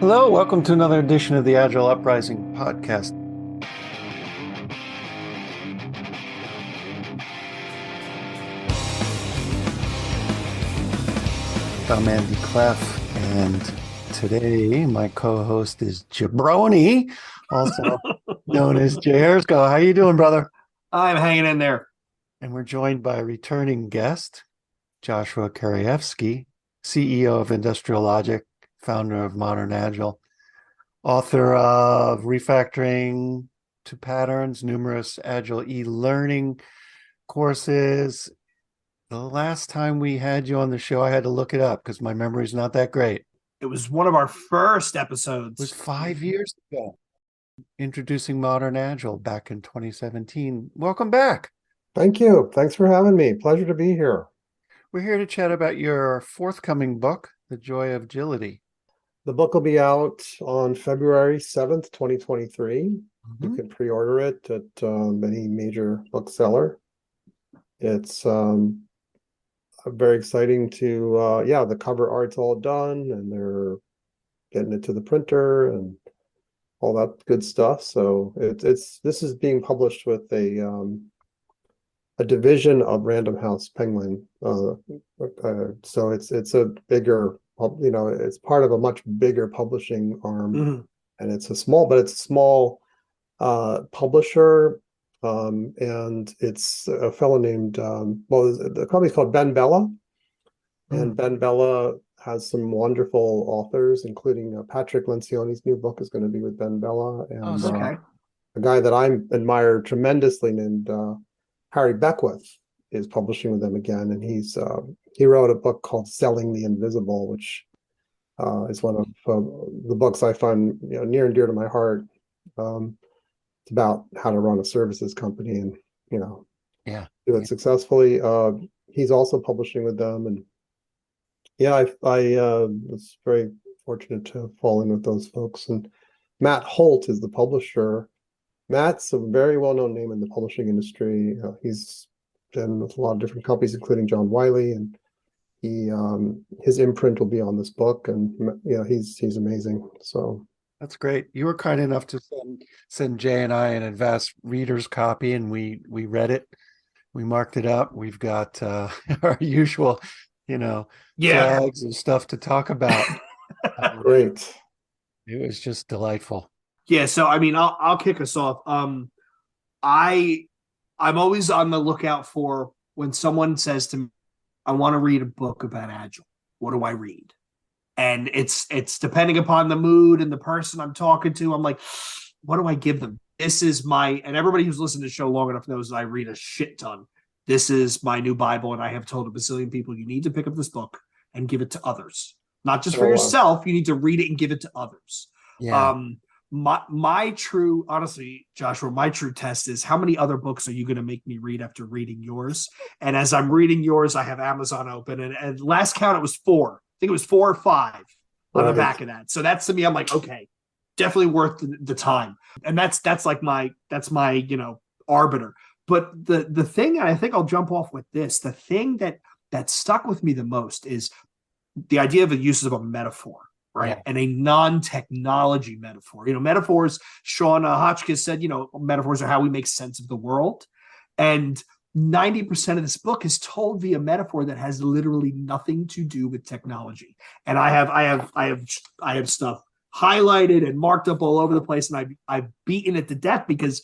Hello, welcome to another edition of the Agile Uprising podcast. I'm Andy Cleff, and today my co-host is Jabroni, also known as Jay Hrscko. How you doing, brother? I'm hanging in there. And we're joined by a returning guest, Joshua Kerievsky, CEO of Industrial Logic, founder of Modern Agile, author of Refactoring to Patterns, numerous Agile e-learning courses. The last time we had you on the show, I had to look it up because my memory's not that great. It was one of our first It was episodes. 5 years ago, introducing Modern Agile back in 2017. Welcome back. Thank you. Thanks for having me. Pleasure to be here. We're here to chat about your forthcoming book, The Joy of Agility. The book will be out on February 7th, 2023. You Mhm. can pre-order it at any major bookseller. It's very exciting to, the cover art's all done and they're getting it to the printer and all that good stuff. So this is being published with a division of Random House Penguin. So it's a bigger, it's part of a much bigger publishing arm, and it's a small publisher. And it's a fellow named, the company's called Ben Bella, and Ben Bella has some wonderful authors, including Patrick Lencioni's new book is going to be with Ben Bella, and Okay. a guy that I admire tremendously named Harry Beckwith is publishing with them again, and he wrote a book called Selling the Invisible, which is one of the books I find near and dear to my heart. It's about how to run a services company and Yeah. do it successfully. He's also publishing with them, and I was very fortunate to fall in with those folks. And Matt Holt is the publisher. Matt's a very well-known name in the publishing industry. He's been with a lot of different companies, including John Wiley, and his imprint will be on this book. And he's amazing. So That's great. You were kind enough to send Jay and I an advanced reader's copy, and we read it. We marked it up. We've got our usual, Yeah. flags and stuff to talk about. great. It was just delightful. Yeah. So I mean, I'll kick us off. I I'm always on the lookout for when someone says to me, "I want to read a book about Agile. What do I read?" And it's depending upon the mood and the person I'm talking to. I'm like, what do I give them? This is and everybody who's listened to the show long enough knows that I read a shit ton. This is my new Bible, and I have told a bazillion people, you need to pick up this book and give it to others. Not just for Oh, wow. yourself, you need to read it and give it to others. Yeah. My true, honestly, Joshua, my true test is how many other books are you going to make me read after reading yours? And as I'm reading yours, I have Amazon open, and last count it was four. I think it was 4 or 5 on the Right. back of that. So that's, to me, I'm like, okay, definitely worth the time. And that's my arbiter. But the thing, and I think I'll jump off with this, the thing that stuck with me the most is the idea of the use of a metaphor, right? Yeah. And a non-technology metaphor. Metaphors, Sean Hotchkiss said, metaphors are how we make sense of the world. And 90% of this book is told via metaphor that has literally nothing to do with technology. And I have stuff highlighted and marked up all over the place, and I've beaten it to death, because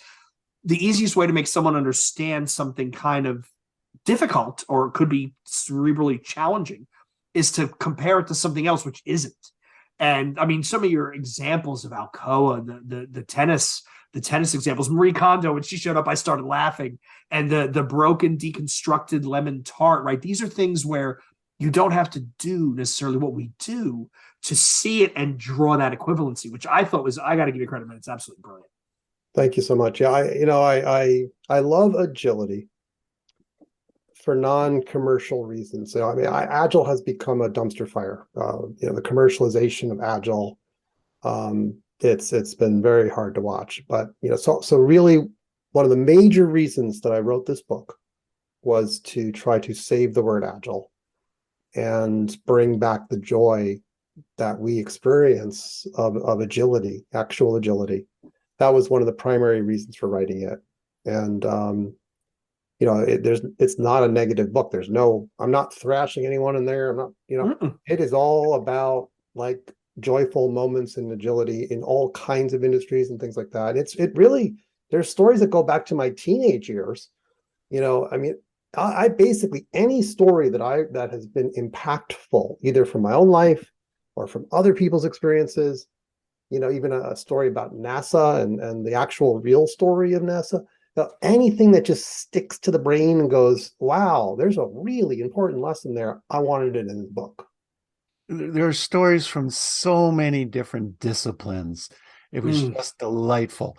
the easiest way to make someone understand something kind of difficult, or it could be cerebrally challenging, is to compare it to something else which isn't. And I mean, some of your examples of Alcoa, the tennis examples, Marie Kondo, when she showed up, I started laughing. And the broken, deconstructed lemon tart, right? These are things where you don't have to do necessarily what we do to see it and draw that equivalency, which I thought was, I got to give you credit, man. It's absolutely brilliant. Thank you so much. Yeah, I love agility for non-commercial reasons. So I mean, Agile has become a dumpster fire. The commercialization of Agile, it's been very hard to watch. But so really, one of the major reasons that I wrote this book was to try to save the word Agile and bring back the joy that we experience of agility, actual agility. That was one of the primary reasons for writing it. And it's not a negative book. I'm not thrashing anyone in there. I'm not, Mm-mm. it is all about like joyful moments in agility in all kinds of industries and things like that. There's stories that go back to my teenage years. I mean, I basically, any story that has been impactful, either from my own life or from other people's experiences, even a story about NASA and the actual real story of NASA, anything that just sticks to the brain and goes, wow, there's a really important lesson there. I wanted it in the book. There are stories from so many different disciplines. It was just delightful.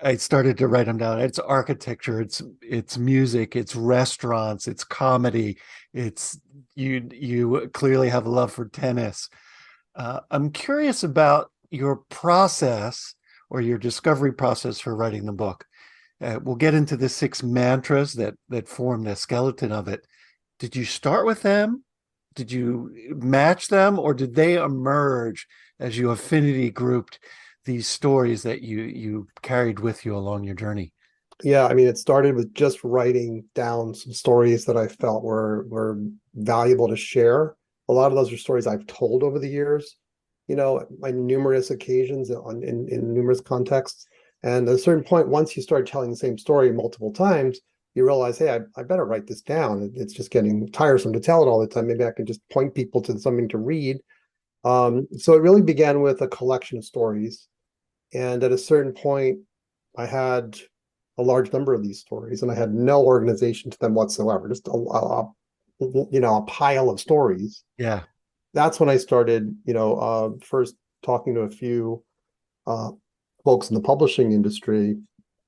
I started to write them down. It's architecture, it's music, it's restaurants, it's comedy. It's you clearly have a love for tennis. I'm curious about your process or your discovery process for writing the book. We'll get into the 6 mantras that form the skeleton of it. Did you start with them? Did you match them, or did they emerge as you affinity grouped these stories that you carried with you along your journey? Yeah, I mean, it started with just writing down some stories that I felt were valuable to share. A lot of those are stories I've told over the years, on numerous occasions in numerous contexts. And at a certain point, once you start telling the same story multiple times, you realize, hey, I better write this down. It's just getting tiresome to tell it all the time. Maybe I can just point people to something to read. So it really began with a collection of stories. And at a certain point, I had a large number of these stories, and I had no organization to them whatsoever, just a pile of stories. Yeah. That's when I started, first talking to a few folks in the publishing industry,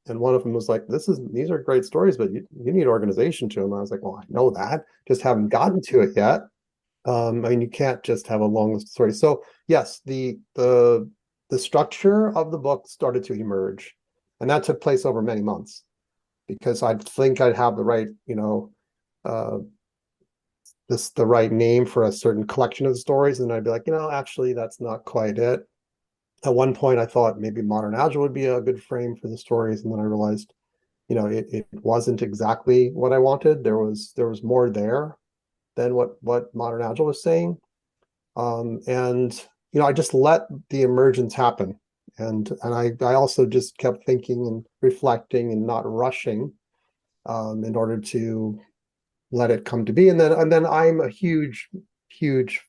and one of them was like, these are great stories, but you need organization to them. I was like, well, I know that, just haven't gotten to it yet. I mean, you can't just have a long list of stories. So yes, the structure of the book started to emerge, and that took place over many months, because I think I'd have the right, uh, the right name for a certain collection of the stories, and I'd be like, actually, that's not quite it. At one point, I thought maybe Modern Agile would be a good frame for the stories, and then I realized, it wasn't exactly what I wanted. There was more there than what Modern Agile was saying, and I just let the emergence happen, and I also just kept thinking and reflecting and not rushing, in order to let it come to be. And then I'm a huge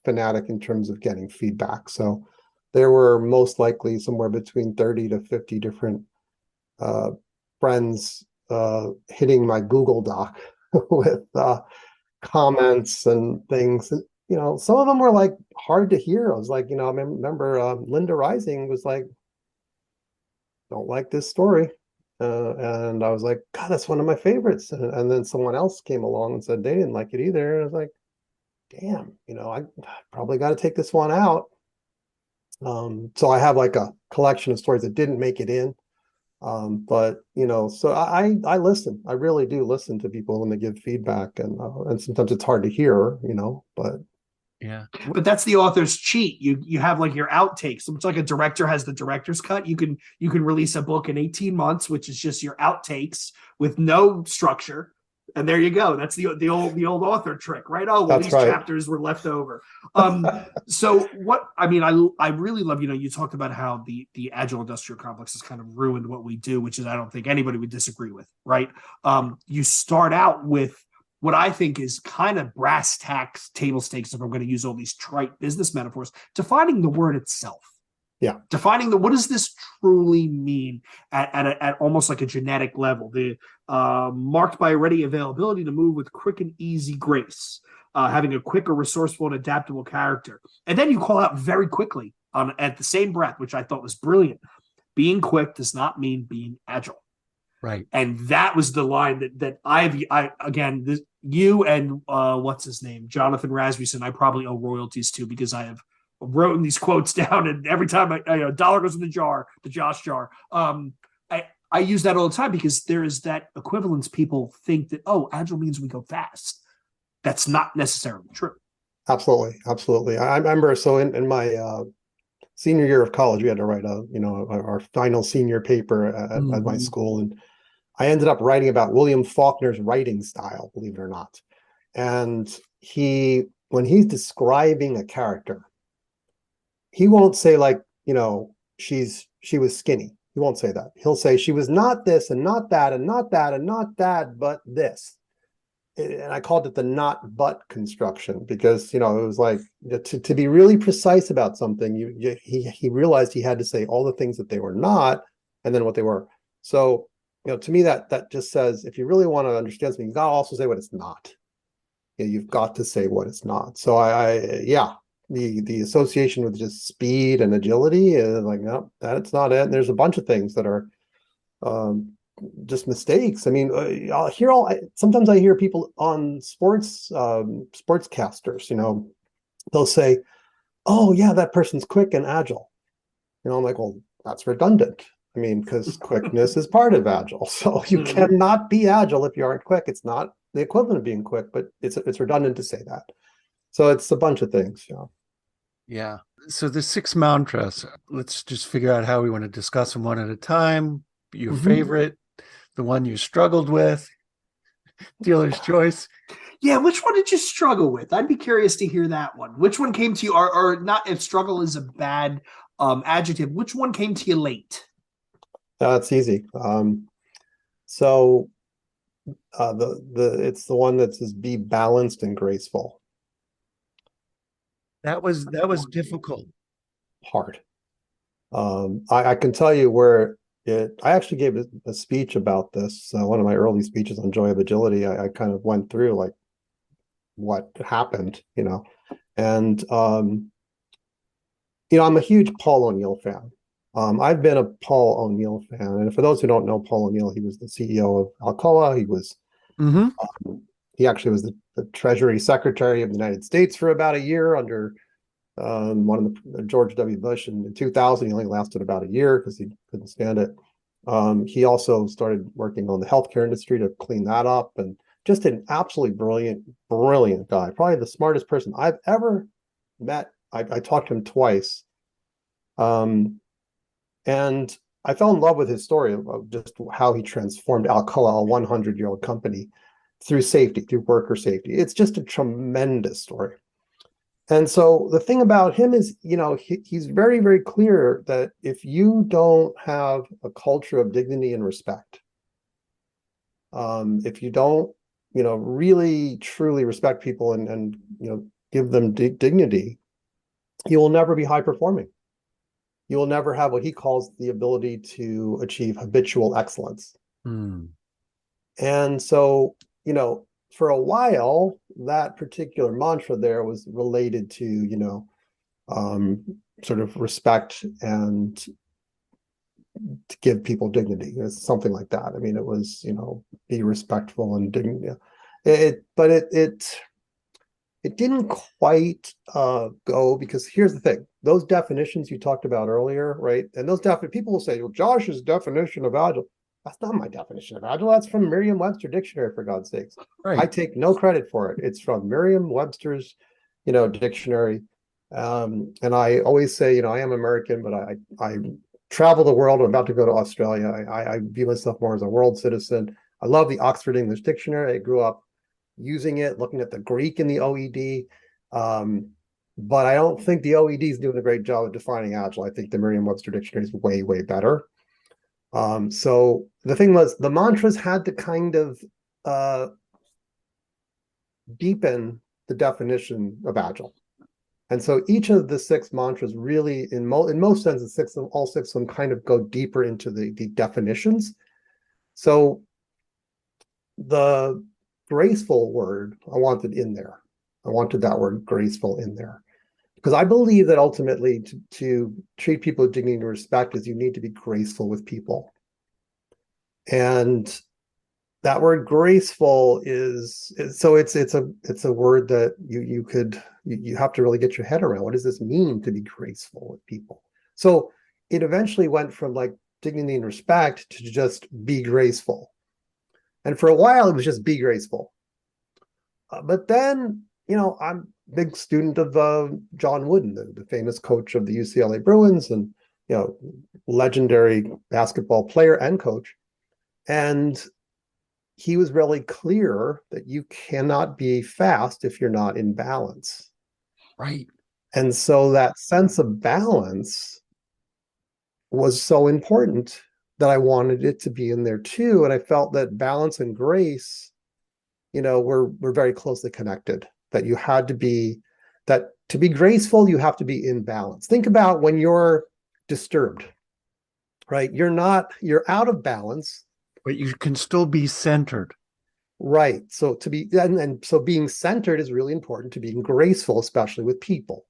fanatic in terms of getting feedback. So there were most likely somewhere between 30 to 50 different friends hitting my Google Doc with comments and things. And, some of them were like hard to hear. I was like, I remember Linda Rising was like, don't like this story. And I was like, God, that's one of my favorites. And then someone else came along and said they didn't like it either. And I was like, damn, I probably got to take this one out. So I have like a collection of stories that didn't make it in. But so I listen. I really do listen to people when they give feedback, and sometimes it's hard to hear, but Yeah. But that's the author's cheat. You have like your outtakes. It's like a director has the director's cut. You can release a book in 18 months, which is just your outtakes with no structure. And there you go. That's the old author trick, right? Oh, well, that's these right. chapters were left over. So what I mean, I really love, you talked about how the agile industrial complex has kind of ruined what we do, which is I don't think anybody would disagree with, right? You start out with what I think is kind of brass tacks, table stakes, if I'm going to use all these trite business metaphors, defining the word itself. Yeah. Defining what does this truly mean at almost like a genetic level? The marked by ready availability to move with quick and easy grace, having a quick or resourceful and adaptable character. And then you call out very quickly at the same breath, which I thought was brilliant. Being quick does not mean being agile. Right. And that was the line that I again, you and what's his name, Jonathan Rasmussen, I probably owe royalties to, because I have written these quotes down, and every time I dollar goes in the jar, the Josh jar. I use that all the time, because there is that equivalence. People think that, oh, agile means we go fast. That's not necessarily true. Absolutely, absolutely. I remember, so in my senior year of college, we had to write our final senior paper at my Mhm. school, and I ended up writing about William Faulkner's writing style, believe it or not. And when he's describing a character, he won't say like, she was skinny. He won't say that. He'll say she was not this and not that and not that and not that, but this. And I called it the not but construction because it was like to be really precise about something. He realized he had to say all the things that they were not, and then what they were. So to me that just says if you really want to understand something, you got to also say what it's not. You've got to say what it's not. So yeah, the association with just speed and agility is like, no, that's not it. And there's a bunch of things that are um, just mistakes. I mean, sometimes I hear people on sportscasters, they'll say, "Oh yeah, that person's quick and agile." I'm like, well, that's redundant. I mean, because quickness is part of agile. So you Mhm. cannot be agile if you aren't quick. It's not the equivalent of being quick, but it's redundant to say that. So it's a bunch of things. Yeah. So the six mantras, let's just figure out how we want to discuss them one at a time. Your Mhm. favorite, the one you struggled with, dealer's choice. Yeah, which one did you struggle with? I'd be curious to hear that one. Which one came to you, or not if struggle is a bad adjective, which one came to you late? That's easy. So it's the one that says be balanced and graceful. That was difficult. Hard. I can tell you where I actually gave a speech about this. One of my early speeches on Joy of Agility. I kind of went through like what happened, and I'm a huge Paul O'Neill fan. I've been a Paul O'Neill fan, and for those who don't know Paul O'Neill, he was the CEO of Alcoa. Mm-hmm. He actually was the Treasury Secretary of the United States for about a year under one of the George W. Bush in 2000. He only lasted about a year because he couldn't stand it. He also started working on the healthcare industry to clean that up, and just an absolutely brilliant, brilliant guy. Probably the smartest person I've ever met. I talked to him twice, um, and I fell in love with his story of just how he transformed Alcoa, a 100-year-old company, through safety, through worker safety. It's just a tremendous story. And so the thing about him is, he's very, very clear that if you don't have a culture of dignity and respect, if you don't, really truly respect people and give them dignity, you will never be high performing. You will never have what he calls the ability to achieve habitual excellence. Mm. And so, for a while, that particular mantra there was related to, um, sort of respect and to give people dignity. It's something like that. I mean, it was, be respectful and dignity. But it didn't quite go because here's the thing: those definitions you talked about earlier, right? And those people will say, "Well, Josh's definition of agile." That's not my definition of agile. That's from Merriam-Webster dictionary, for God's sakes. I Right. take no credit for it. It's from Merriam-Webster's, dictionary. And I always say, I am American, but I travel the world. I'm about to go to Australia. I view myself more as a world citizen. I love the Oxford English Dictionary. I grew up using it, looking at the Greek in the OED. But I don't think the OED is doing a great job of defining agile. I think the Merriam-Webster dictionary is way, way better. So the thing was, the mantras had to kind of uh, deepen the definition of agile. And so each of the six mantras really, in most senses, all six of them kind of go deeper into the definitions. So the graceful word I wanted in there. I wanted that word graceful in there because I believe that ultimately to treat people with dignity and respect is you need to be graceful with people. And that word graceful is so it's a word that you have to really get your head around. What does this mean to be graceful with people? So it eventually went from like dignity and respect to just be graceful. And for a while, it was just be graceful. But then I'm a big student of John Wooden, the famous coach of the UCLA Bruins, and legendary basketball player and coach. And he was really clear that you cannot be fast if you're not in balance. Right. And so that sense of balance was so important that I wanted it to be in there too. And I felt that balance and grace, were very closely connected. That you had to be that to be graceful, you have to be in balance. Think about when you're disturbed, right? You're out of balance. But you can still be centered. Right. So so being centered is really important to being graceful, especially with people.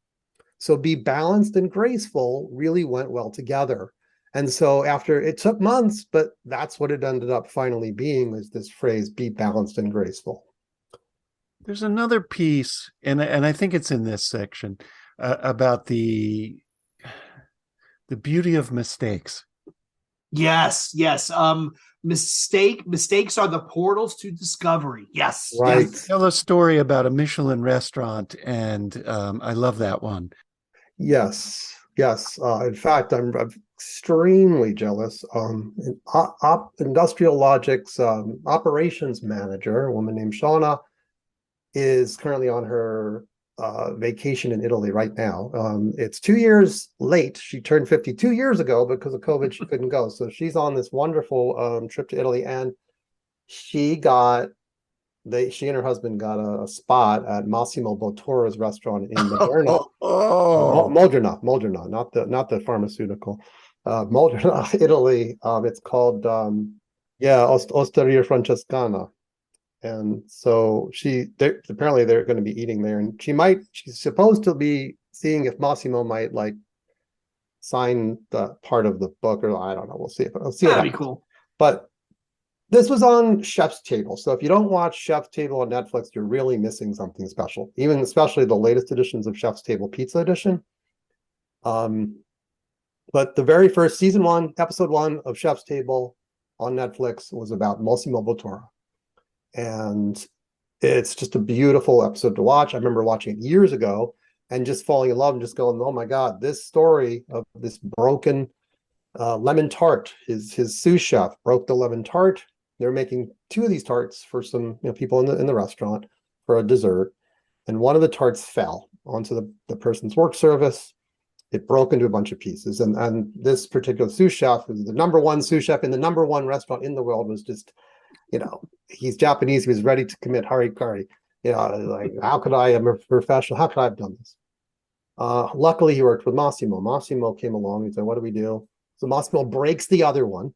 So be balanced and graceful really went well together. And so after it took months, but that's what it ended up finally being, was this phrase, be balanced and graceful. There's another piece, and I think it's in this section, about the beauty of mistakes. Yes, yes. Mistakes are the portals to discovery. Yes, Right. yes. Tell a story about a Michelin restaurant, and I love that one. Yes. Yes. In fact, I'm extremely jealous. Industrial Logic's operations manager, a woman named Shauna, is currently on her vacation in Italy right now. It's 2 years late. She turned 52 years ago. Because of COVID, she couldn't go. So she's on this wonderful trip to Italy, and she and her husband got a spot at Massimo Bottura's restaurant in Moderna. Modena, not the pharmaceutical. Modena, Italy. It's called Osteria Francescana. And so apparently they're going to be eating there, and she's supposed to be seeing if Massimo might sign the part of the book, or I don't know. We'll see. That'd be cool. But this was on Chef's Table. So if you don't watch Chef's Table on Netflix, you're really missing something special. Even especially the latest editions of Chef's Table Pizza Edition. But the very first season 1, episode 1 of Chef's Table on Netflix was about Massimo Bottura. And it's just a beautiful episode to watch. I remember watching it years ago and just falling in love and just going, oh my God, this story of this broken lemon tart. His sous chef broke the lemon tart. They're making 2 of these tarts for some people in the restaurant for a dessert. And one of the tarts fell onto the person's work surface. It broke into a bunch of pieces. And this particular sous chef, who's the #1 sous chef in the #1 restaurant in the world, was just, he's Japanese. He was ready to commit harikari. How could I, I'm a professional, how could I have done this? Luckily, he worked with Massimo. Massimo came along. He said, what do we do? So Massimo breaks the other one,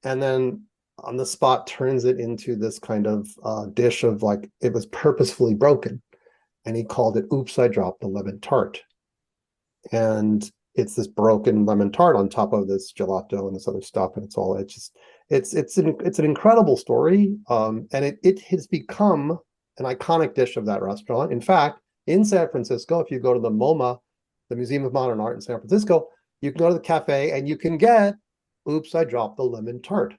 and then on the spot turns it into this kind of dish of it was purposefully broken. And he called it, oops, I dropped the lemon tart. And it's this broken lemon tart on top of this gelato and this other stuff. And it's an incredible story. And it has become an iconic dish of that restaurant. In fact, in San Francisco, if you go to the MoMA, the Museum of Modern Art in San Francisco, you can go to the cafe and you can get, oops, I dropped the lemon tart.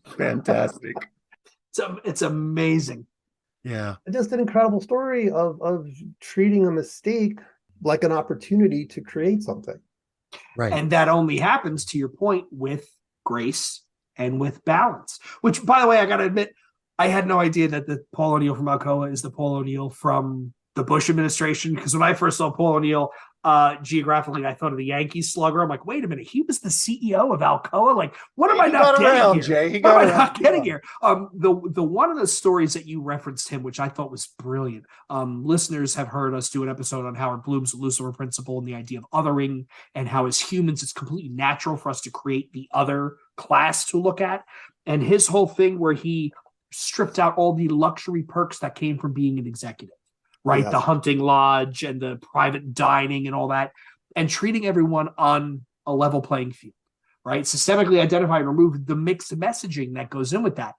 Fantastic. It's amazing. Yeah. Just an incredible story of treating a mistake like an opportunity to create something. Right. And that only happens, to your point, with grace and with balance. Which, by the way, I got to admit, I had no idea that the Paul O'Neill from Alcoa is the Paul O'Neill from the Bush administration. Because when I first saw Paul O'Neill geographically, I thought of the Yankees slugger. I'm like, wait a minute, he was the CEO of Alcoa. What am I not getting here? Jay. What am I not getting here? The one of the stories that you referenced him, which I thought was brilliant. Listeners have heard us do an episode on Howard Bloom's Lucifer principle and the idea of othering, and how as humans it's completely natural for us to create the other class to look at. And his whole thing where he stripped out all the luxury perks that came from being an executive. Right, yes. The hunting lodge and the private dining and all that, and treating everyone on a level playing field, right? Systemically identify and remove the mixed messaging that goes in with that.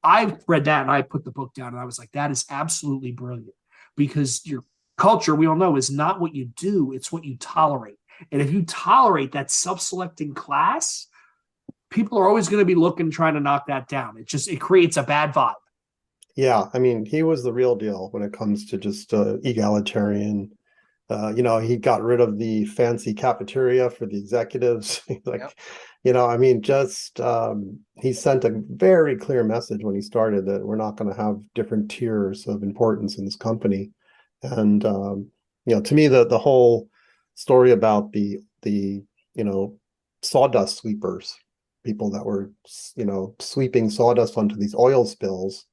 I read that and I put the book down and I was like, that is absolutely brilliant, because your culture, we all know, is not what you do, it's what you tolerate. And if you tolerate that self-selecting class, people are always going to be trying to knock that down. It creates a bad vibe. Yeah, I mean, he was the real deal when it comes to just egalitarian. He got rid of the fancy cafeteria for the executives. Like, Yep. I mean, just he sent a very clear message when he started that we're not going to have different tiers of importance in this company. And to me, the whole story about the sawdust sweepers, people that were sweeping sawdust onto these oil spills,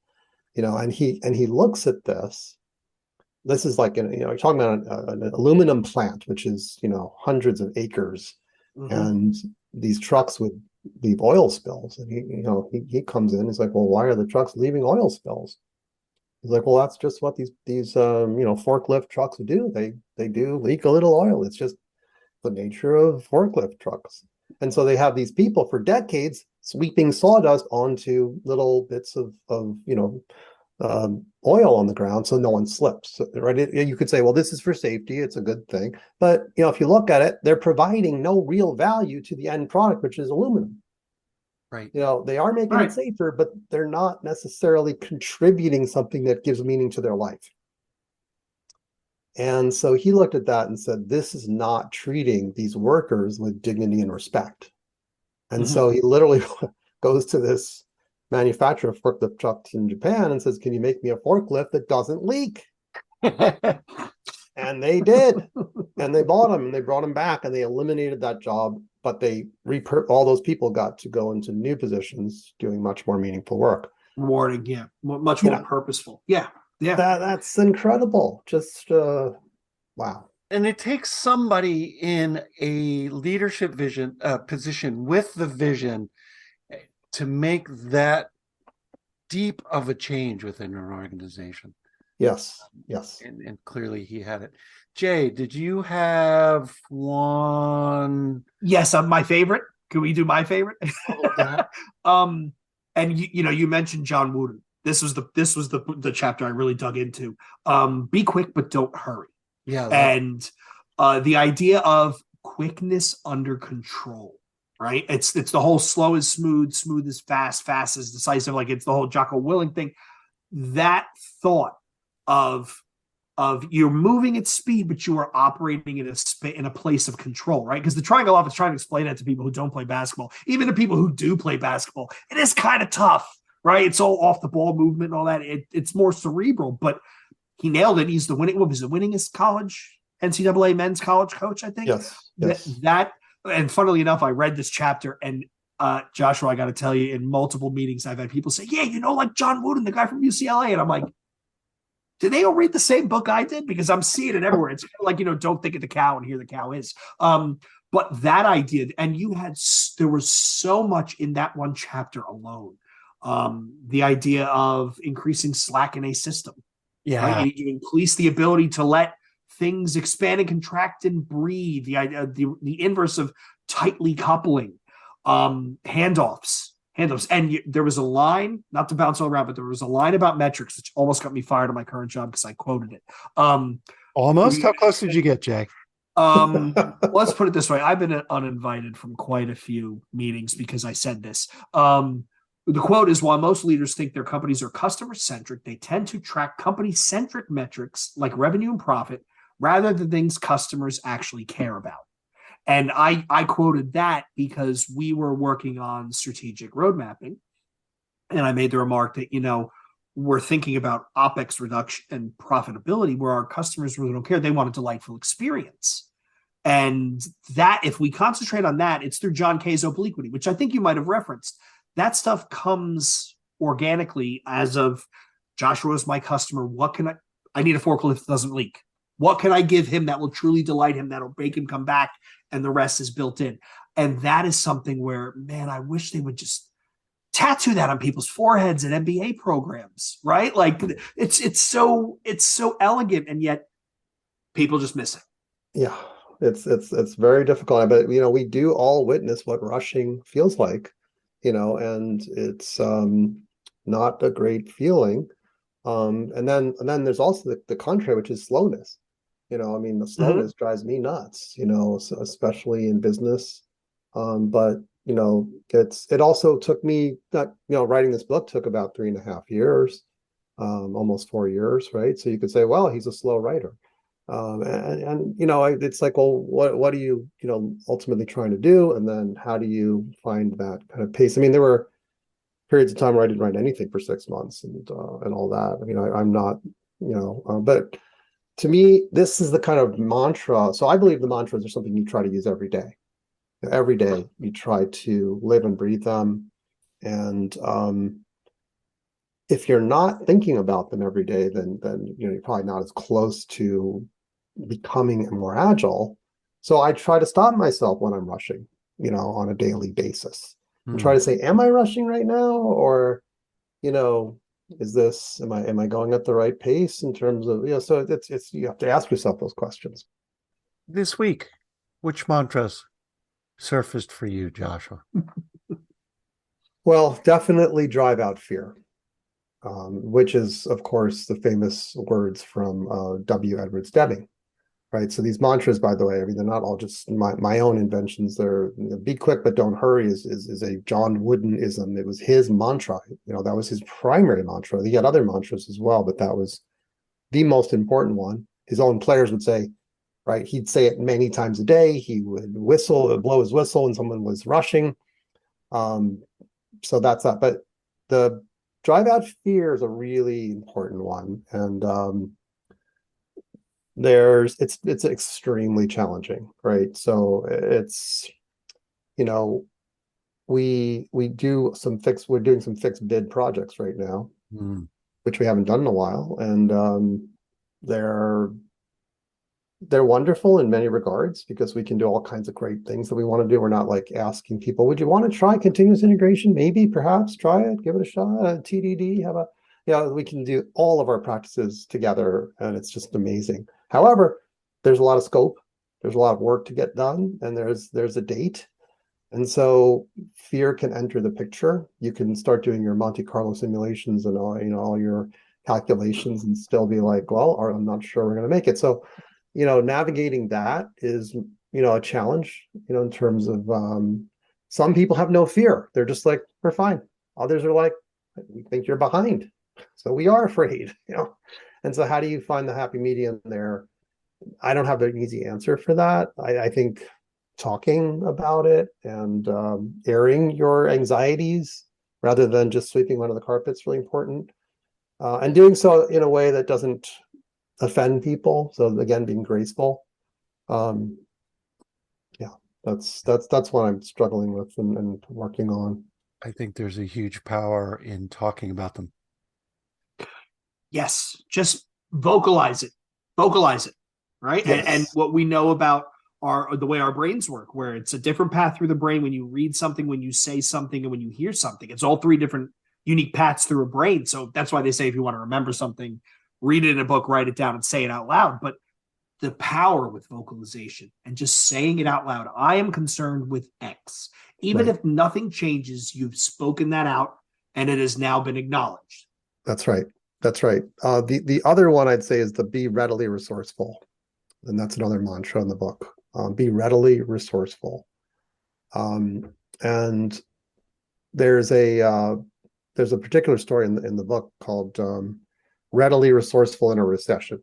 and he looks at this. This is like you're talking about an aluminum plant, which is hundreds of acres, Mhm. and these trucks would leave oil spills. And he comes in. He's like, well, why are the trucks leaving oil spills? He's like, well, that's just what these forklift trucks do. They do leak a little oil. It's just the nature of forklift trucks. And so they have these people for decades sweeping sawdust onto little bits of oil on the ground so no one slips, right? You could say, well, this is for safety. It's a good thing. But, if you look at it, they're providing no real value to the end product, which is aluminum. Right. They are making Right. it safer, but they're not necessarily contributing something that gives meaning to their life. And so he looked at that and said, this is not treating these workers with dignity and respect. And Mhm. so he literally goes to this manufacturer of forklift trucks in Japan and says, can you make me a forklift that doesn't leak? And they did. And they bought them and they brought them back and they eliminated that job. But all those people got to go into new positions doing much more meaningful work. Rewarding, yeah, much more purposeful. Yeah, yeah. That's incredible. Just wow. And it takes somebody in a leadership position with the vision to make that deep of a change within an organization. Yes, yes. And clearly he had it. Jay, did you have one? Yes, my favorite. Can we do my favorite? And you mentioned John Wooden. This was the chapter I really dug into. Be quick, but don't hurry. Yeah. And the idea of quickness under control, right? It's the whole slow is smooth, smooth is fast, fast is decisive. Like it's the whole Jocko Willink thing. That thought of you're moving at speed, but you are operating in a place of control, right? Because the triangle office trying to explain that to people who don't play basketball, even to people who do play basketball, it is kind of tough, right? It's all off the ball movement and all that. It's more cerebral, but he nailed it. He's the winningest college NCAA men's college coach, I think. Yes, yes. And funnily enough, I read this chapter and Joshua, I got to tell you, in multiple meetings, I've had people say, yeah, like John Wooden, the guy from UCLA. And I'm like, did they all read the same book I did? Because I'm seeing it everywhere. It's kind of like, don't think of the cow and here the cow is. But that idea, and there was so much in that one chapter alone. The idea of increasing slack in a system. Yeah. Right? You increase the ability to let things expand and contract and breathe. The inverse of tightly coupling, handoffs. And there was a line, not to bounce all around, but there was a line about metrics, which almost got me fired on my current job because I quoted it. Almost? How close did you get, Jay? Let's put it this way. I've been uninvited from quite a few meetings because I said this. The quote is, while most leaders think their companies are customer-centric, they tend to track company-centric metrics like revenue and profit rather than things customers actually care about. And I quoted that because we were working on strategic road mapping. And I made the remark that, we're thinking about OpEx reduction and profitability where our customers really don't care. They want a delightful experience. And that, if we concentrate on that, it's through John Kay's obliquity, which I think you might have referenced. That stuff comes organically as of Joshua is my customer. What can I need a forklift that doesn't leak. What can I give him that will truly delight him, that'll make him come back? And the rest is built in. And that is something where, man, I wish they would just tattoo that on people's foreheads at MBA programs, right? Like it's so elegant, and yet people just miss it. Yeah, it's very difficult. But we do all witness what rushing feels like, and it's not a great feeling. And then there's also the contrary, which is slowness. The slowness drives me nuts, so especially in business. But it also took me writing this book took about 3.5 years. almost 4 years, right? So you could say, well, he's a slow writer. And you know, it's like, well, what are you, you know, ultimately trying to do? And then how do you find that kind of pace? I mean, there were periods of time where I didn't write anything for 6 months and all that. I mean, I'm not, you know, but to me, this is the kind of mantra. So I believe the mantras are something you try to use every day. Every day you try to live and breathe them. And if you're not thinking about them every day, then you know, you're probably not as close to becoming more agile. So I try to stop myself when I'm rushing, you know, on a daily basis and try to say, am I rushing right now? Or, you know, am I going at the right pace in terms of, you know, so it's you have to ask yourself those questions. This week, which mantras surfaced for you, Joshua? Well, definitely drive out fear, which is, of course, the famous words from W. Edwards Deming, right? So these mantras, by the way, I mean, they're not all just my own inventions. They're, you know, be quick but don't hurry is a John Woodenism. It was his mantra. You know, that was his primary mantra. He had other mantras as well, but that was the most important one. His own players would say, right? He'd say it many times a day. He would whistle, blow his whistle when someone was rushing. So that's that. But the drive out fear is a really important one. And it's extremely challenging, right? So it's, you know, we're doing some fixed bid projects right now, which we haven't done in a while. And they're wonderful in many regards because we can do all kinds of great things that we want to do. We're not like asking people, would you want to try continuous integration? Maybe, perhaps, try it, give it a shot. TDD, we can do all of our practices together, and it's just amazing. However, there's a lot of scope, there's a lot of work to get done, and there's a date. And so fear can enter the picture. You can start doing your Monte Carlo simulations and all your calculations and still be like, well, I'm not sure we're going to make it. So, you know, navigating that is, you know, a challenge, you know, in terms of some people have no fear. They're just like, we're fine. Others are like, we think you're behind. So we are afraid, you know. And so how do you find the happy medium there? I don't have an easy answer for that. I think talking about it and airing your anxieties rather than just sweeping under the carpet is really important. And doing so in a way that doesn't offend people. So again, being graceful. Yeah, that's what I'm struggling with and working on. I think there's a huge power in talking about them. Yes, just vocalize it, right? Yes. And what we know about the way our brains work, where it's a different path through the brain when you read something, when you say something, and when you hear something. It's all three different unique paths through a brain. So that's why they say if you want to remember something, read it in a book, write it down, and say it out loud. But the power with vocalization and just saying it out loud, I am concerned with X. Even Right. if nothing changes, you've spoken that out and it has now been acknowledged. That's right. That's right. The other one I'd say is the be readily resourceful. And that's another mantra in the book. Be readily resourceful. And there's a particular story in the book called Readily Resourceful in a Recession.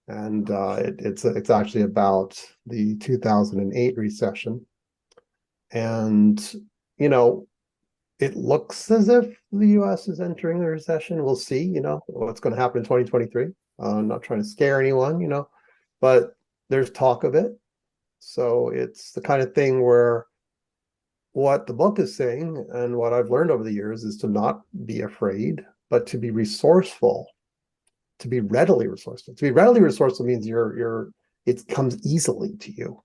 And it's actually about the 2008 recession. And, you know, it looks as if the US is entering a recession. We'll see, you know, what's going to happen in 2023. I'm not trying to scare anyone, you know, but there's talk of it. So it's the kind of thing where what the book is saying and what I've learned over the years is to not be afraid, but to be resourceful, to be readily resourceful. To be readily resourceful means it comes easily to you,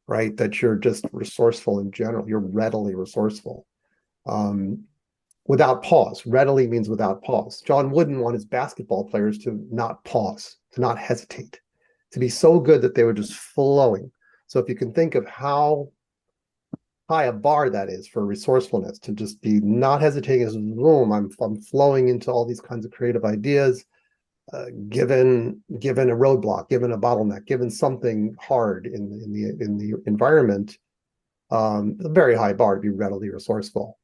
right? That you're just resourceful in general. You're readily resourceful. Without pause. Readily means without pause. John Wooden wanted his basketball players to not pause, to not hesitate, to be so good that they were just flowing. So if you can think of how high a bar that is for resourcefulness, to just be not hesitating as boom, I'm flowing into all these kinds of creative ideas, given a roadblock, given a bottleneck, given something hard in the environment, a very high bar to be readily resourceful.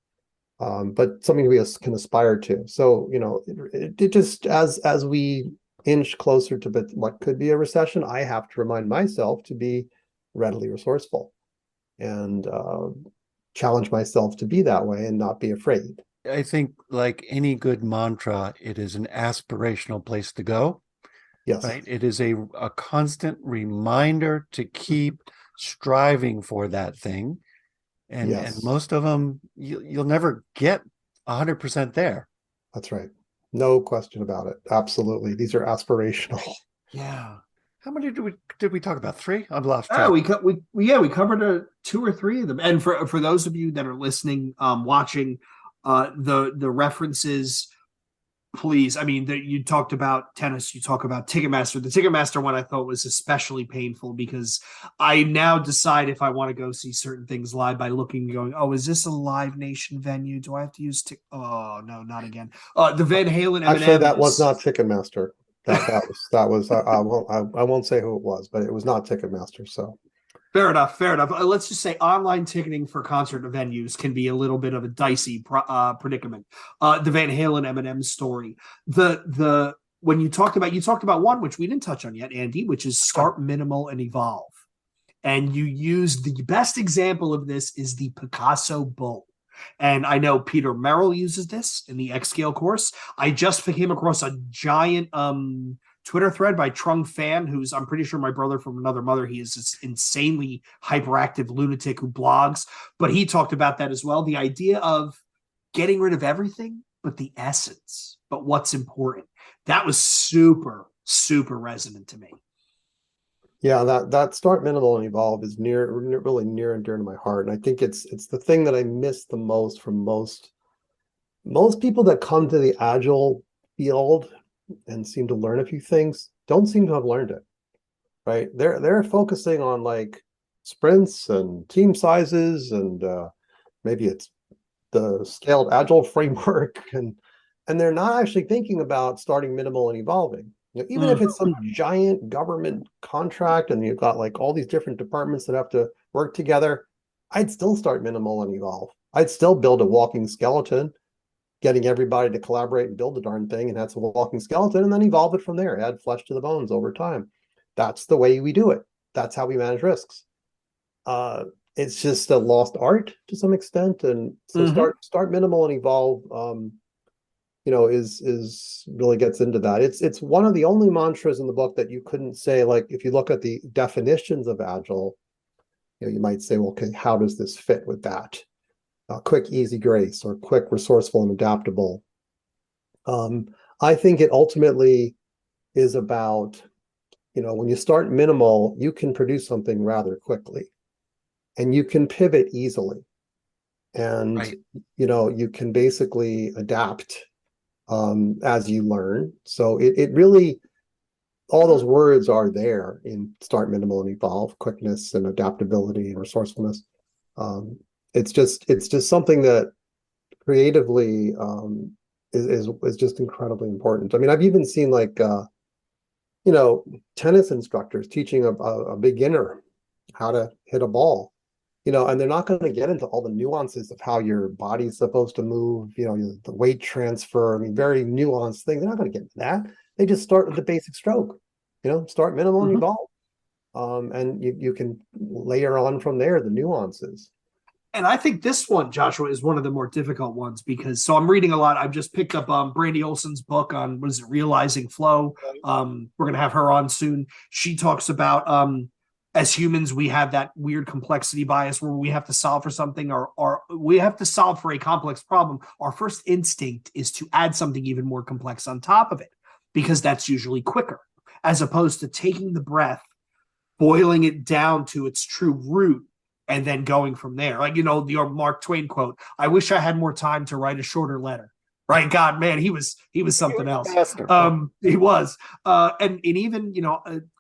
but something we can aspire to. So, it just, as we inch closer to what could be a recession, I have to remind myself to be readily resourceful and challenge myself to be that way and not be afraid. I think, like any good mantra, it is an aspirational place to go, Yes. right? It is a constant reminder to keep striving for that thing. And Yes. most of them, you'll never get 100% there. That's right. No question about it. Absolutely. These are aspirational. Yeah. How many did we talk about? 3? I've lost track. Oh, we covered 2 or 3 of them. And for those of you that are listening, watching, the references, please. I mean, you talked about tennis, you talk about Ticketmaster. The Ticketmaster one I thought was especially painful because I now decide if I want to go see certain things live by looking and going, oh, is this a Live Nation venue? Do I have to use Oh no, not again. The Van Halen Actually, that was is not Ticketmaster. That was I won't say who it was, but it was not Ticketmaster. So Fair enough. Fair enough. Let's just say online ticketing for concert venues can be a little bit of a dicey predicament. The Van Halen Eminem story. The when you talked about one which we didn't touch on yet, Andy, which is start minimal and evolve. And you use the best example of this is the Picasso bull. And I know Peter Merrill uses this in the Xscale course. I just came across a giant Twitter thread by Trung Fan, who's, I'm pretty sure, my brother from another mother. He is this insanely hyperactive lunatic who blogs, but he talked about that as well. The idea of getting rid of everything, but the essence, but what's important. That was super, super resonant to me. yeah, that start minimal and evolve is really near and dear to my heart. And I think it's the thing that I miss the most from most people that come to the agile field and seem to learn a few things don't seem to have learned it, right? They're focusing on like sprints and team sizes and maybe it's the scaled agile framework and they're not actually thinking about starting minimal and evolving. Even if it's some giant government contract and you've got like all these different departments that have to work together, I'd still start minimal and evolve. I'd still build a walking skeleton, getting everybody to collaborate and build the darn thing, and that's a walking skeleton, and then evolve it from there, add flesh to the bones over time. That's the way we do it. That's how we manage risks. It's just a lost art to some extent, and so start minimal and evolve. Is really gets into that. It's one of the only mantras in the book that you couldn't say, like, if you look at the definitions of agile, you might say, well, okay, how does this fit with that? Quick, easy grace, or quick, resourceful, and adaptable. I think it ultimately is about, when you start minimal, you can produce something rather quickly, and you can pivot easily, and Right. You can basically adapt as you learn. So it really, all those words are there in start minimal and evolve: quickness and adaptability and resourcefulness. It's just something that creatively is just incredibly important. I mean, I've even seen like tennis instructors teaching a beginner how to hit a ball, and they're not going to get into all the nuances of how your body's supposed to move, the weight transfer. I mean, very nuanced thing. They're not going to get into that. They just start with the basic stroke, start minimal and evolve. And you can layer on from there the nuances. And I think this one, Joshua, is one of the more difficult ones because I'm reading a lot. I've just picked up Brandy Olson's book on, what is it, Realizing Flow. We're going to have her on soon. She talks about as humans, we have that weird complexity bias where we have to solve for something or we have to solve for a complex problem. Our first instinct is to add something even more complex on top of it because that's usually quicker, as opposed to taking the breath, boiling it down to its true root, and then going from there. Like, your Mark Twain quote, I wish I had more time to write a shorter letter. Right? God, man, he was something else. He was. And even,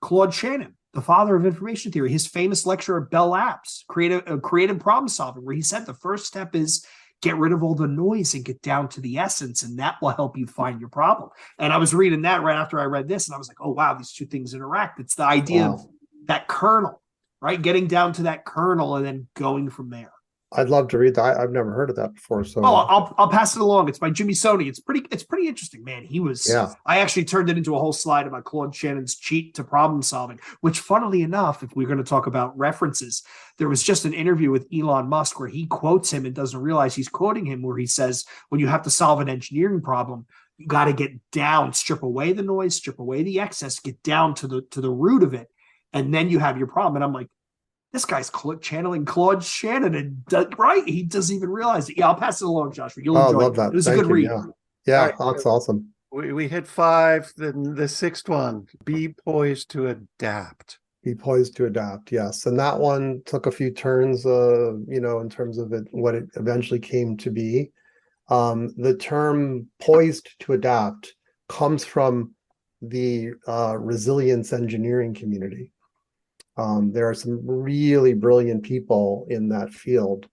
Claude Shannon, the father of information theory, his famous lecture at Bell Labs, creative problem solving, where he said the first step is get rid of all the noise and get down to the essence, and that will help you find your problem. And I was reading that right after I read this, and I was like, oh, wow, these two things interact. It's the idea of that kernel, right? Getting down to that kernel and then going from there. I'd love to read that. I've never heard of that before. So Oh, I'll pass it along. It's by Jimmy Soni. It's pretty interesting, man. yeah, I actually turned it into a whole slide about Claude Shannon's cheat to problem solving, which funnily enough, if we're going to talk about references, there was just an interview with Elon Musk where he quotes him and doesn't realize he's quoting him, where he says, when you have to solve an engineering problem, you got to get down, strip away the noise, strip away the excess, get down to the root of it, and then you have your problem. And I'm like, this guy's channeling Claude Shannon, and right, he doesn't even realize it. Yeah, I'll pass it along, Joshua. You'll oh, I enjoy love it. that. It was a Thank good you. read. Yeah, All yeah, right. that's awesome. We hit 5, then the 6th one, be poised to adapt. Be poised to adapt. Yes, and that one took a few turns. In terms of what it eventually came to be. The term "poised to adapt" comes from the resilience engineering community. There are some really brilliant people in that field,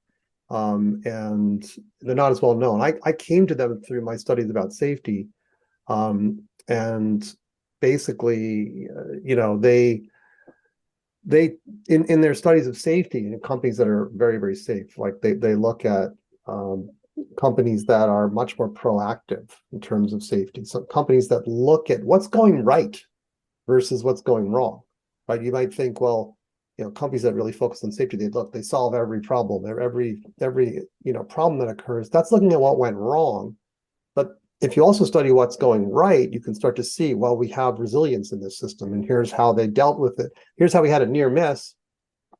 and they're not as well known. I came to them through my studies about safety, and basically, they in their studies of safety in companies that are very, very safe, like they look at companies that are much more proactive in terms of safety. So companies that look at what's going right versus what's going wrong, right? You might think, well, companies that really focus on safety, they solve every problem, every problem that occurs. That's looking at what went wrong. But if you also study what's going right, you can start to see, well, we have resilience in this system, and here's how they dealt with it. Here's how we had a near miss,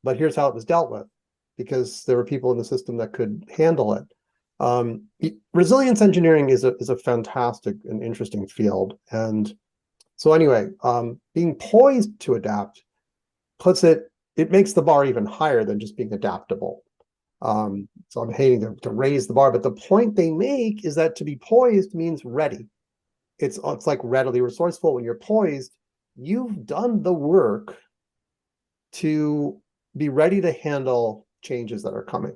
but here's how it was dealt with, because there were people in the system that could handle it. Resilience engineering is a fantastic and interesting field. And so anyway, being poised to adapt it makes the bar even higher than just being adaptable. So I'm hating to raise the bar, but the point they make is that to be poised means ready. It's like readily resourceful. When you're poised, you've done the work to be ready to handle changes that are coming.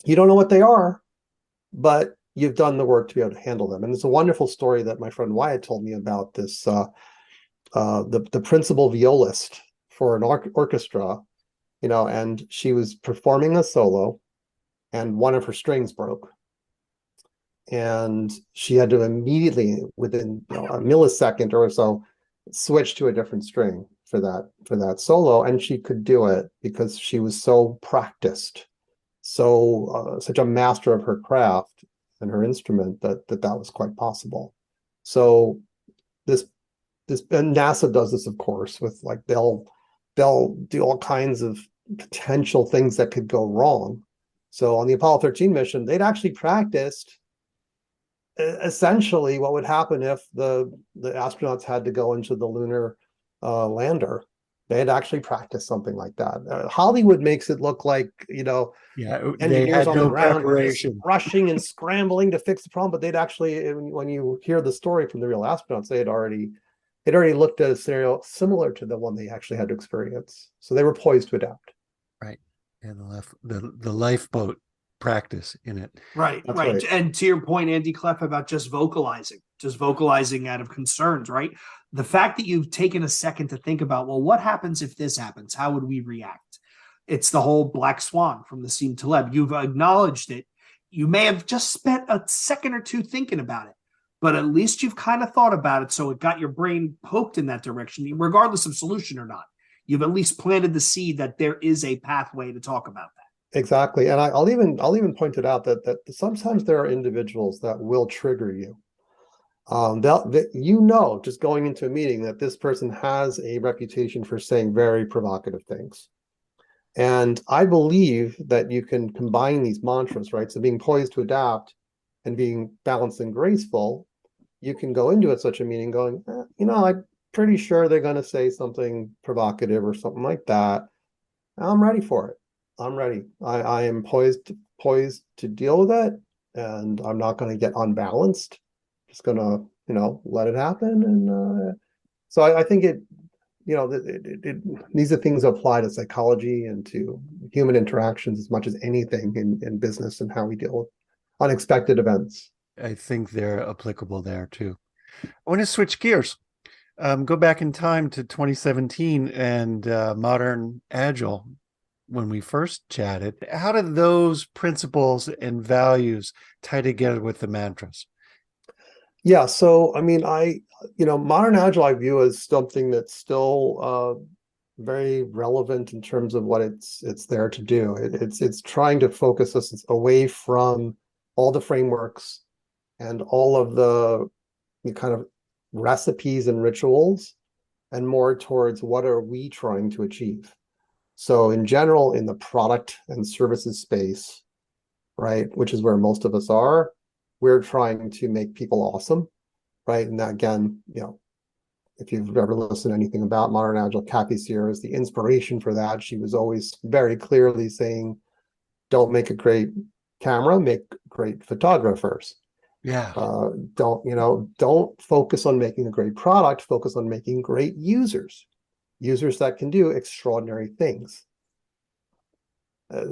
You don't know what they are, but you've done the work to be able to handle them. And it's a wonderful story that my friend Wyatt told me about this, the principal violist for an orchestra, and she was performing a solo and one of her strings broke. And she had to immediately, within a millisecond or so, switch to a different string for that solo. And she could do it because she was so practiced, such a master of her craft and her instrument that was quite possible. So this and NASA does this, of course, with like they'll do all kinds of potential things that could go wrong. So on the Apollo 13 mission, they'd actually practiced essentially what would happen if the astronauts had to go into the lunar lander. They had actually practiced something like that. Hollywood makes it look like, Yeah, they engineers had on the no ground preparation. rushing and scrambling to fix the problem, but they'd actually, when you hear the story from the real astronauts, they'd already looked at a scenario similar to the one they actually had to experience. So they were poised to adapt. Right. And the lifeboat practice in it. Right, That's right. right. And to your point, Andy Cleff, about just vocalizing out of concerns, right? The fact that you've taken a second to think about, well, what happens if this happens? How would we react? It's the whole black swan from the Nassim Taleb. You've acknowledged it. You may have just spent a second or two thinking about it, but at least you've kind of thought about it. So it got your brain poked in that direction, regardless of solution or not. You've at least planted the seed that there is a pathway to talk about that. Exactly. And I'll even point it out that sometimes there are individuals that will trigger you. Just going into a meeting, that this person has a reputation for saying very provocative things. And I believe that you can combine these mantras, right? So being poised to adapt and being balanced and graceful, you can go into such a meeting going, I'm pretty sure they're going to say something provocative or something like that. I'm ready for it. I'm ready. I am poised to deal with it, and I'm not going to get unbalanced. Just going to, let it happen. And so I think these are things that apply to psychology and to human interactions as much as anything in business and how we deal with unexpected events. I think they're applicable there too. I want to switch gears. Go back in time to 2017 and modern Agile. when we first chatted. How did those principles and values tie together with the mantras? Yeah, so I mean, modern Agile I view as something that's still very relevant in terms of what it's there to do. It's trying to focus us away from all the frameworks and all of the kind of recipes and rituals, and more towards what are we trying to achieve. So in general, in the product and services space, right, which is where most of us are, we're trying to make people awesome, right? And that, again, if you've ever listened to anything about Modern Agile, Kathy Sierra is the inspiration for that. She was always very clearly saying, don't make a great camera, make great photographers. Yeah. Don't focus on making a great product, focus on making great users that can do extraordinary things.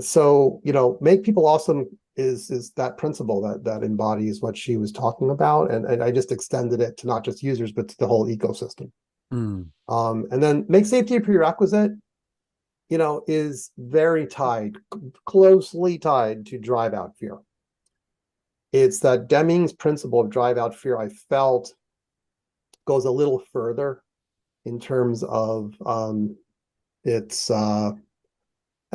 So make people awesome is that principle that embodies what she was talking about, and I just extended it to not just users but to the whole ecosystem. And then make safety a prerequisite is very closely tied to drive out fear. It's that Deming's principle of drive out fear, I felt, goes a little further in terms of it's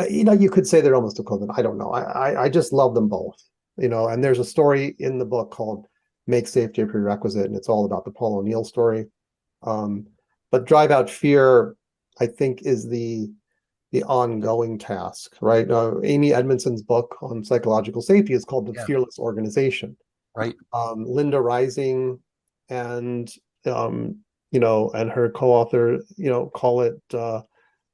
you could say they're almost equivalent. I don't know. I just love them both. And there's a story in the book called Make Safety a Prerequisite, and it's all about the Paul O'Neill story. But drive out fear, I think, is the ongoing task, right? Amy Edmondson's book on psychological safety is called The Fearless Organization. Right. Linda Rising and and her co-author, call it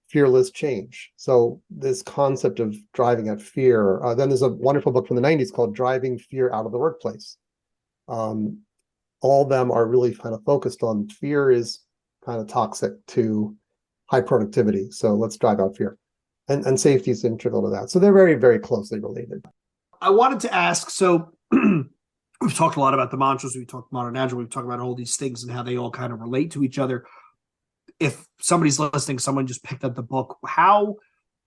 fearless change. So this concept of driving at fear. Then there's a wonderful book from the 90s called Driving Fear Out of the Workplace. All of them are really kind of focused on fear is kind of toxic to high productivity. So let's drive out fear. And safety is integral to that. So they're very, very closely related. I wanted to ask, so we've talked a lot about the mantras, we've talked Modern Agile, we've talked about all these things and how they all kind of relate to each other. If somebody's listening, someone just picked up the book,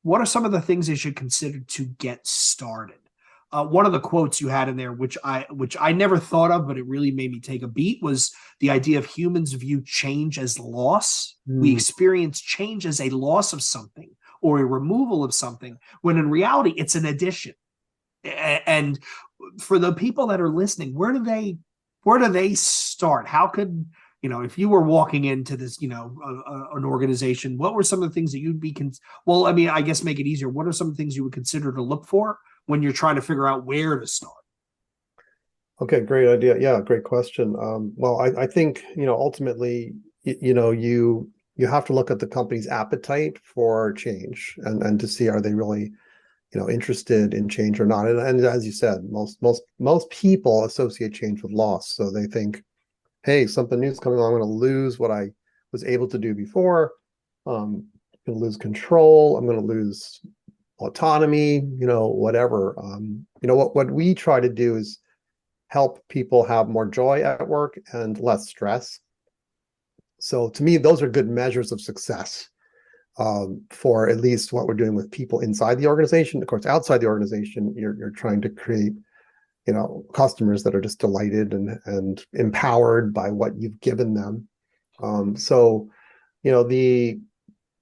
what are some of the things they should consider to get started? One of the quotes you had in there, which I never thought of, but it really made me take a beat, was the idea of humans view change as loss. We experience change as a loss of something or a removal of something, when in reality, it's an addition. And for the people that are listening, where do they start? How could, if you were walking into this, an organization, what were some of the things that you'd be, I guess make it easier. What are some of the things you would consider to look for when you're trying to figure out where to start? Okay, great idea. Yeah, great question. Well, I think, ultimately, you have to look at the company's appetite for change and to see, are they really, interested in change or not? And as you said, most people associate change with loss. So they think, hey, something new is coming along. I'm going to lose what I was able to do before. I'm going to lose control. I'm going to lose autonomy, whatever. What we try to do is help people have more joy at work and less stress. So to me, those are good measures of success for at least what we're doing with people inside the organization. Of course, outside the organization, you're trying to create customers that are just delighted and empowered by what you've given them.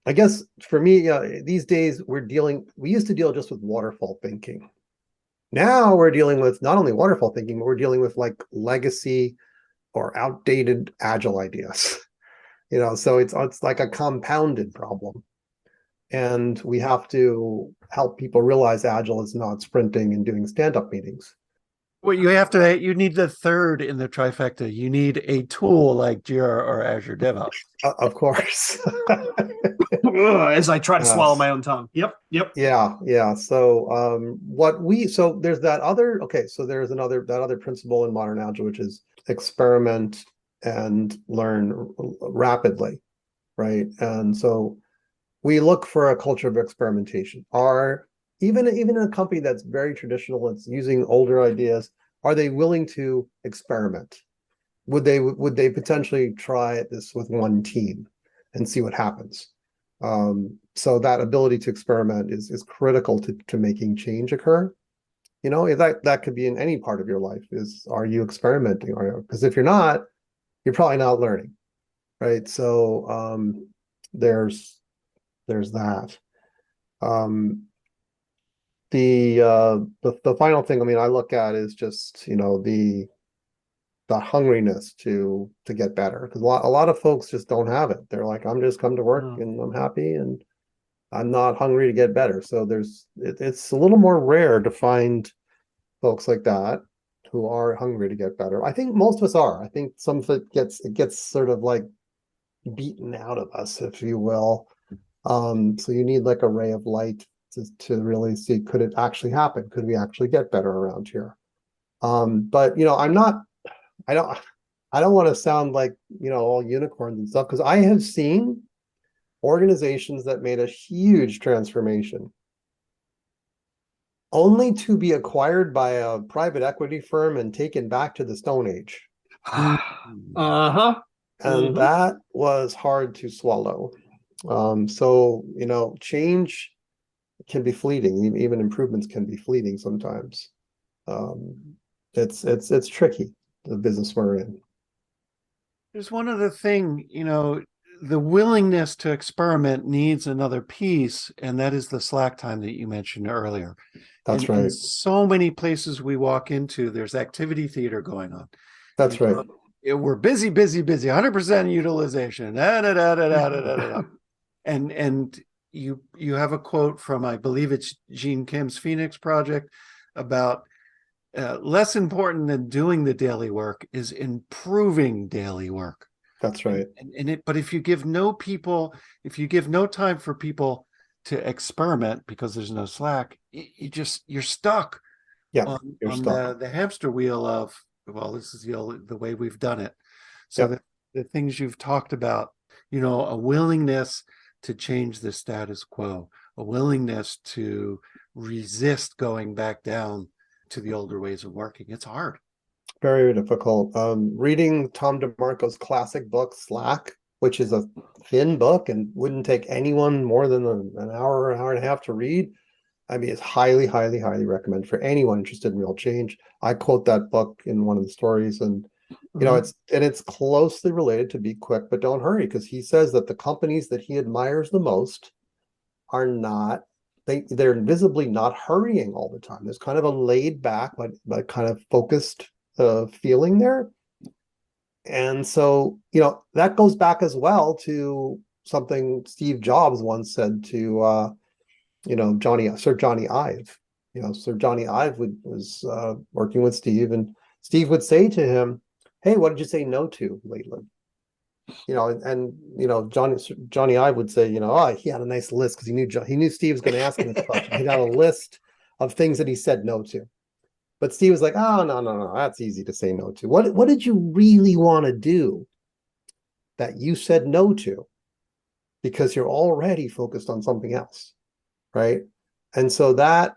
I guess for me, these days we used to deal just with waterfall thinking. Now we're dealing with not only waterfall thinking, but we're dealing with like legacy or outdated agile ideas. So it's like a compounded problem. And we have to help people realize agile is not sprinting and doing stand-up meetings. Well, you need the third in the trifecta. You need a tool like Jira or Azure DevOps. Of course. As I try to swallow my own tongue. Yep. Yeah. So there's that other, so there's that other principle in modern Agile, which is experiment and learn rapidly, right? And so we look for a culture of experimentation. Even a company that's very traditional, it's using older ideas, are they willing to experiment? Would they potentially try this with one team and see what happens? So that ability to experiment is critical to making change occur. That could be in any part of your life. Are you experimenting? Because if you're not, you're probably not learning, right? So there's that. The final thing, I mean, I look at is just, the hungriness to get better, because a lot of folks just don't have it. They're like, I'm just come to work and I'm happy and I'm not hungry to get better. So it's a little more rare to find folks like that who are hungry to get better. I think most of us are. I think some of it gets sort of like beaten out of us, if you will. So you need like a ray of light to really see, could it actually happen? Could we actually get better around here? But I don't want to sound like, all unicorns and stuff, because I have seen organizations that made a huge transformation only to be acquired by a private equity firm and taken back to the Stone Age. Uh-huh. And that was hard to swallow. So, change can be fleeting. Even improvements can be fleeting sometimes. It's tricky, the business we're in. There's one other thing, the willingness to experiment needs another piece, and that is the slack time that you mentioned earlier. That's in right. so many places we walk into, there's activity theater going on. That's right. We're busy, 100% utilization. Da, da, da, da, da, da, da, da. And you have a quote from, I believe it's Gene Kim's Phoenix Project, about less important than doing the daily work is improving daily work. That's right. But if you give no time for people to experiment because there's no slack, you're stuck. Yeah, you're on stuck. the hamster wheel of, well, this is the way we've done it. So Yep. the things you've talked about, a willingness to change the status quo, a willingness to resist going back down to the older ways of working. It's hard. Very difficult. Reading Tom DeMarco's classic book, Slack, which is a thin book and wouldn't take anyone more than an hour and a half to read. I mean, it's highly, highly, highly recommended for anyone interested in real change. I quote that book in one of the stories, and it's closely related to be quick but don't hurry, because he says that the companies that he admires the most are not, they're visibly not hurrying all the time. There's kind of a laid back but kind of focused feeling there. And so, that goes back as well to something Steve Jobs once said to Sir Johnny Ive. Sir Johnny Ive was working with Steve, and Steve would say to him, "Hey, what did you say no to lately?" Johnny Ive would say, "Oh, he had a nice list," because he knew Steve was going to ask him this question. He had a list of things that he said no to. But Steve was like, "Oh, no, that's easy to say no to. What did you really want to do that you said no to? Because you're already focused on something else." Right. And so that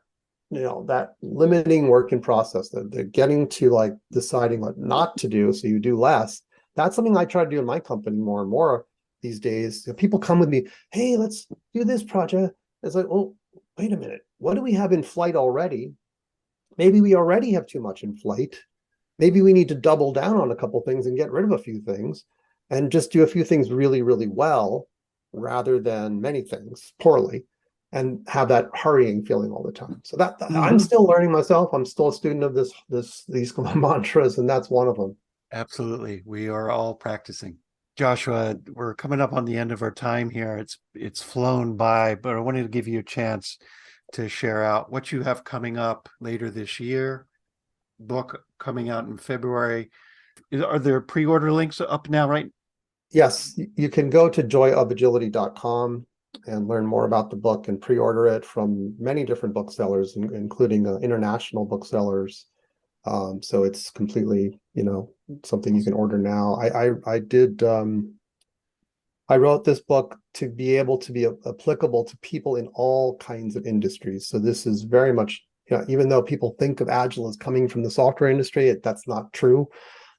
limiting working process, the getting to like deciding what not to do so you do less, that's something I try to do in my company more and more these days. People come with me, "Hey, let's do this project." It's like, "Oh, wait a minute. What do we have in flight already? Maybe we already have too much in flight. Maybe we need to double down on a couple things and get rid of a few things and just do a few things really, really well rather than many things poorly, and have that hurrying feeling all the time." So that I'm still learning myself. I'm still a student of these mantras, and that's one of them. Absolutely. We are all practicing. Joshua, we're coming up on the end of our time here. It's flown by, but I wanted to give you a chance to share out what you have coming up later this year. Book coming out in February. Are there pre-order links up now, right? Yes, you can go to joyofagility.com and learn more about the book and pre-order it from many different booksellers, including international booksellers. So it's completely, something you can order now. I wrote this book to be able to be applicable to people in all kinds of industries. So this is very much, even though people think of Agile as coming from the software industry, that's not true.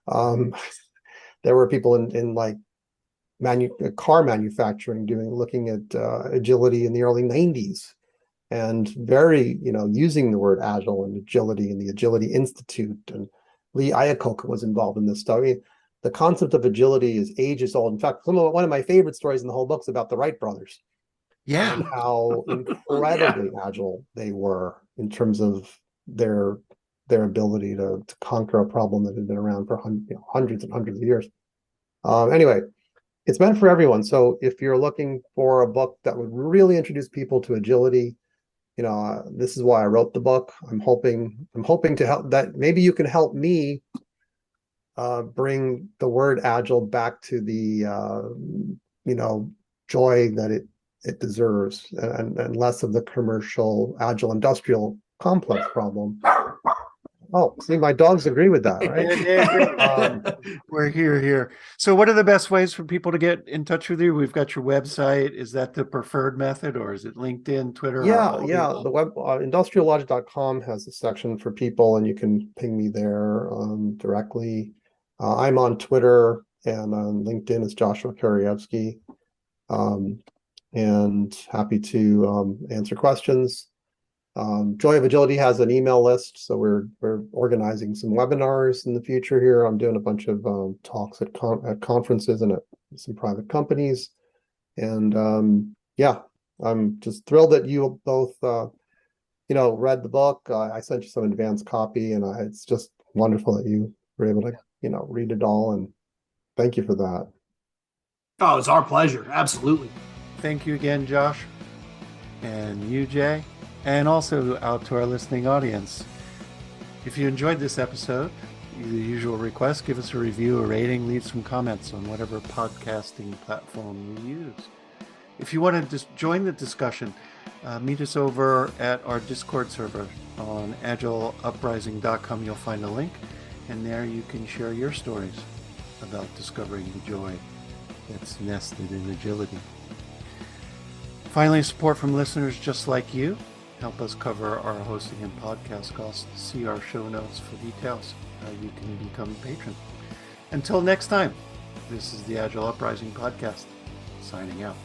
There were people in like, car manufacturing, looking at agility in the early 90s, and very, using the word agile and agility in the Agility Institute. And Lee Iacocca was involved in this stuff. I mean, the concept of agility is ages old. In fact, one of my favorite stories in the whole book is about the Wright brothers. Yeah. And how incredibly agile they were in terms of their ability to conquer a problem that had been around for hundreds and hundreds of years. Anyway, it's meant for everyone. So if you're looking for a book that would really introduce people to agility, this is why I wrote the book. I'm hoping to help that. Maybe you can help me bring the word agile back to the joy that it deserves, and less of the commercial agile industrial complex problem. Oh, see, my dogs agree with that, right? We're here. So what are the best ways for people to get in touch with you? We've got your website. Is that the preferred method, or is it LinkedIn, Twitter? Yeah. The web industriallogic.com has a section for people, and you can ping me there directly. I'm on Twitter, and on LinkedIn it's Joshua Kerievsky. And happy to answer questions. Joy of Agility has an email list, so we're organizing some webinars in the future here. I'm doing a bunch of talks at conferences and at some private companies, and yeah, I'm just thrilled that you both read the book. I sent you some advanced copy, and it's just wonderful that you were able to read it all, and thank you for that. Oh, it's our pleasure. Absolutely. Thank you again, Josh, and you, Jay. And also out to our listening audience. If you enjoyed this episode, the usual request, give us a review, a rating, leave some comments on whatever podcasting platform you use. If you want to join the discussion, meet us over at our Discord server on agileuprising.com. You'll find a link, and there you can share your stories about discovering the joy that's nested in agility. Finally, support from listeners just like you help us cover our hosting and podcast costs. See our show notes for details. You can become a patron. Until next time, this is the Agile Uprising podcast, signing out.